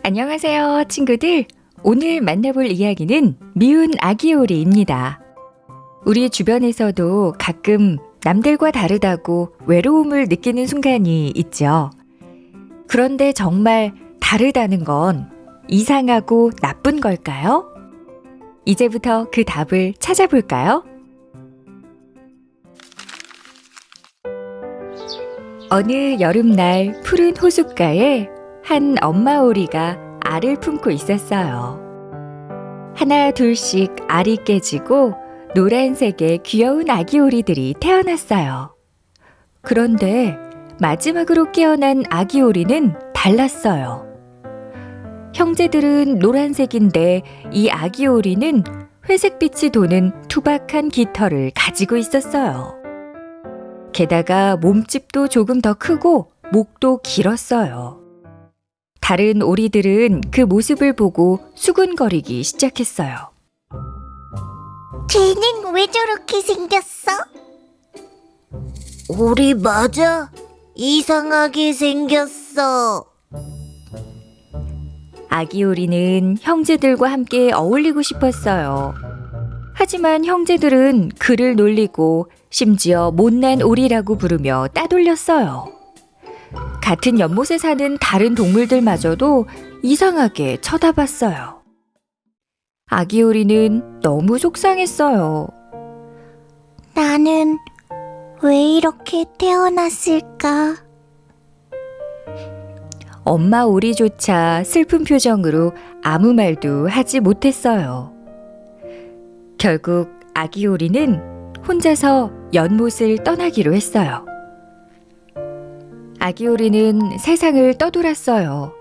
안녕하세요, 친구들. 오늘 만나볼 이야기는 미운 아기오리입니다. 우리 주변에서도 가끔 남들과 다르다고 외로움을 느끼는 순간이 있죠. 그런데 정말 다르다는 건 이상하고 나쁜 걸까요? 이제부터 그 답을 찾아볼까요? 어느 여름날 푸른 호숫가에 한 엄마 오리가 알을 품고 있었어요. 하나 둘씩 알이 깨지고 노란색의 귀여운 아기 오리들이 태어났어요. 그런데 마지막으로 깨어난 아기 오리는 달랐어요. 형제들은 노란색인데 이 아기 오리는 회색빛이 도는 투박한 깃털을 가지고 있었어요. 게다가 몸집도 조금 더 크고 목도 길었어요. 다른 오리들은 그 모습을 보고 수군거리기 시작했어요. 쟤는 왜 저렇게 생겼어? 오리 맞아? 이상하게 생겼어. 아기 오리는 형제들과 함께 어울리고 싶었어요. 하지만 형제들은 그를 놀리고 심지어 못난 오리라고 부르며 따돌렸어요. 같은 연못에 사는 다른 동물들마저도 이상하게 쳐다봤어요. 아기 오리는 너무 속상했어요. 나는 왜 이렇게 태어났을까? 엄마 오리조차 슬픈 표정으로 아무 말도 하지 못했어요. 결국 아기 오리는 혼자서 연못을 떠나기로 했어요. 아기 오리는 세상을 떠돌았어요.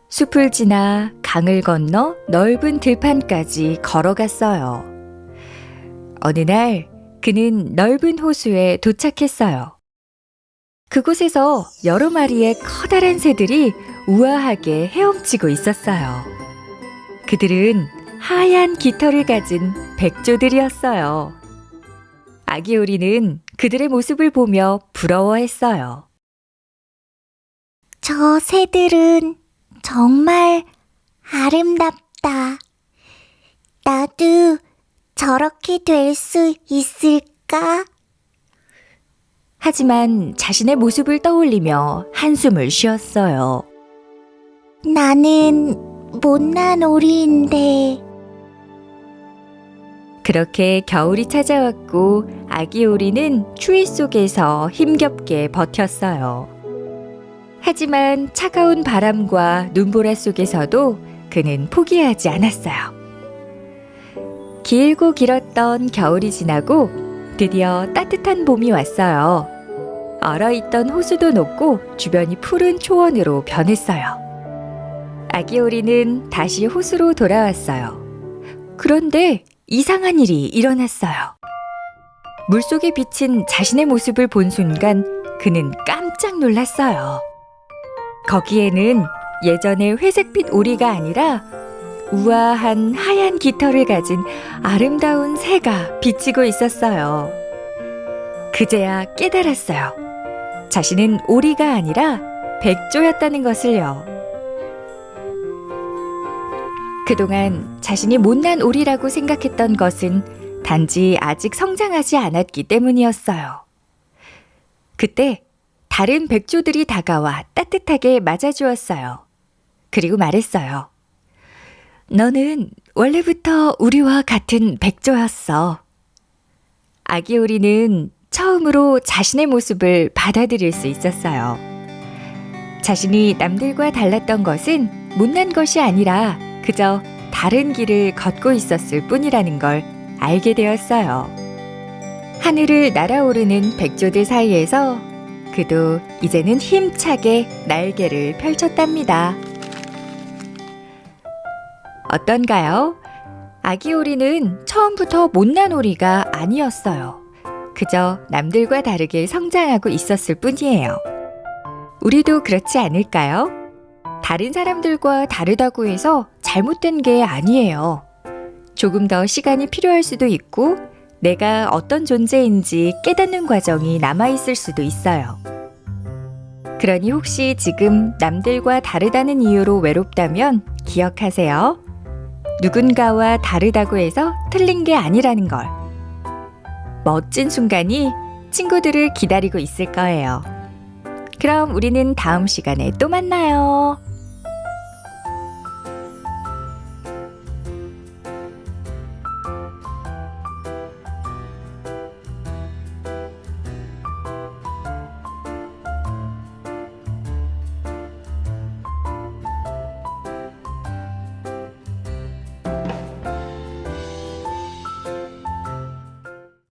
숲을 지나 강을 건너 넓은 들판까지 걸어갔어요. 어느 날 그는 넓은 호수에 도착했어요. 그곳에서 여러 마리의 커다란 새들이 우아하게 헤엄치고 있었어요. 그들은 하얀 깃털을 가진 백조들이었어요. 아기 오리는 그들의 모습을 보며 부러워했어요. 저 새들은 정말 아름답다. 나도 저렇게 될 수 있을까? 하지만 자신의 모습을 떠올리며 한숨을 쉬었어요. 나는 못난 오리인데. 그렇게 겨울이 찾아왔고 아기 오리는 추위 속에서 힘겹게 버텼어요. 하지만 차가운 바람과 눈보라 속에서도 그는 포기하지 않았어요. 길고 길었던 겨울이 지나고 드디어 따뜻한 봄이 왔어요. 얼어있던 호수도 녹고 주변이 푸른 초원으로 변했어요. 아기 오리는 다시 호수로 돌아왔어요. 그런데 이상한 일이 일어났어요. 물속에 비친 자신의 모습을 본 순간 그는 깜짝 놀랐어요. 거기에는 예전의 회색빛 오리가 아니라 우아한 하얀 깃털을 가진 아름다운 새가 비치고 있었어요. 그제야 깨달았어요. 자신은 오리가 아니라 백조였다는 것을요. 그동안 자신이 못난 오리라고 생각했던 것은 단지 아직 성장하지 않았기 때문이었어요. 그때 다른 백조들이 다가와 따뜻하게 맞아주었어요. 그리고 말했어요. 너는 원래부터 우리와 같은 백조였어. 아기 오리는 처음으로 자신의 모습을 받아들일 수 있었어요. 자신이 남들과 달랐던 것은 못난 것이 아니라 그저 다른 길을 걷고 있었을 뿐이라는 걸 알게 되었어요. 하늘을 날아오르는 백조들 사이에서 그도 이제는 힘차게 날개를 펼쳤답니다. 어떤가요? 아기 오리는 처음부터 못난 오리가 아니었어요. 그저 남들과 다르게 성장하고 있었을 뿐이에요. 우리도 그렇지 않을까요? 다른 사람들과 다르다고 해서 잘못된 게 아니에요. 조금 더 시간이 필요할 수도 있고 내가 어떤 존재인지 깨닫는 과정이 남아있을 수도 있어요. 그러니 혹시 지금 남들과 다르다는 이유로 외롭다면 기억하세요. 누군가와 다르다고 해서 틀린 게 아니라는 걸. 멋진 순간이 친구들을 기다리고 있을 거예요. 그럼 우리는 다음 시간에 또 만나요.